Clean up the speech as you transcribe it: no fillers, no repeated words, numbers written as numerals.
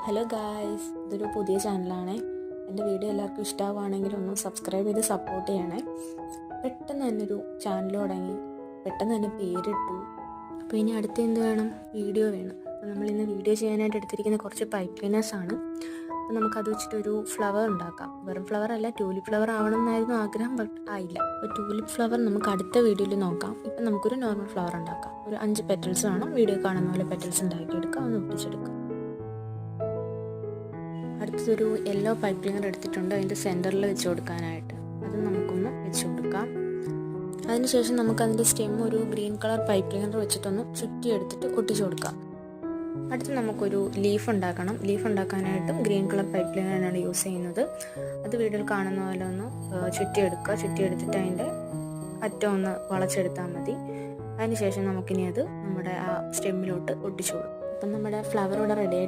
Hello guys, ഇതൊരു പുതിയ ചാനലാണ്. എൻ്റെ വീഡിയോ എല്ലാവർക്കും ഇഷ്ടമാവുകയാണെങ്കിൽ ഒന്ന് സബ്സ്ക്രൈബ് ചെയ്ത് സപ്പോർട്ട് ചെയ്യണേ. പെട്ടെന്ന് തന്നെ ഒരു ചാനൽ തുടങ്ങി, പെട്ടെന്ന് തന്നെ പേരിട്ടു. അപ്പോൾ ഇനി അടുത്ത് എന്ത് വേണം? വീഡിയോ വേണം. അപ്പോൾ നമ്മളിന്ന് വീഡിയോ ചെയ്യാനായിട്ട് എടുത്തിരിക്കുന്ന കുറച്ച് പൈപ്പ് ക്ലീനേഴ്സാണ്. അപ്പോൾ നമുക്കത് വെച്ചിട്ടൊരു ഫ്ലവർ ഉണ്ടാക്കാം. വെറും ഫ്ലവർ അല്ല, ട്യൂലിപ്പ് ഫ്ലവർ ആവണം എന്നായിരുന്നു ആഗ്രഹം, ബട്ട് ആയില്ല. അപ്പോൾ ട്യൂലിപ്പ് ഫ്ലവർ നമുക്ക് അടുത്ത വീഡിയോയിൽ നോക്കാം. ഇപ്പം നമുക്കൊരു നോർമൽ ഫ്ലവർ ഉണ്ടാക്കാം. ഒരു 5 പെറ്റൽസ് വേണം. വീഡിയോ കാണുന്ന പോലെ പെറ്റൽസ് ഉണ്ടാക്കിയെടുക്കാം, ഒന്ന് ഒട്ടിച്ചെടുക്കാം. അടുത്തതൊരു യെല്ലോ പൈപ്പ് ക്ലീനർ എടുത്തിട്ടുണ്ട്, അതിൻ്റെ സെൻറ്ററിൽ വെച്ച് കൊടുക്കാനായിട്ട്. അത് നമുക്കൊന്ന് വെച്ച് കൊടുക്കാം. അതിനുശേഷം നമുക്കതിൻ്റെ സ്റ്റെം ഒരു ഗ്രീൻ കളർ പൈപ്പ് ക്ലീനർ വെച്ചിട്ടൊന്ന് ചുറ്റി എടുത്തിട്ട് ഒട്ടിച്ചു കൊടുക്കാം. അടുത്ത് നമുക്കൊരു ലീഫ് ഉണ്ടാക്കണം. ലീഫ് ഉണ്ടാക്കാനായിട്ടും ഗ്രീൻ കളർ പൈപ്പ് ക്ലീനറാണ് യൂസ് ചെയ്യുന്നത്. അത് വീഡിയോയിൽ കാണുന്ന പോലെ ഒന്ന് ചുറ്റിയെടുക്കുക. ചുറ്റിയെടുത്തിട്ട് അതിൻ്റെ അറ്റം ഒന്ന് വളച്ചെടുത്താൽ മതി. അതിനുശേഷം നമുക്കിനി അത് നമ്മുടെ ആ സ്റ്റെമ്മിലോട്ട് ഒട്ടിച്ചു കൊടുക്കും. അപ്പം നമ്മുടെ ഫ്ലവർ ഇവിടെ റെഡി ആയിട്ട്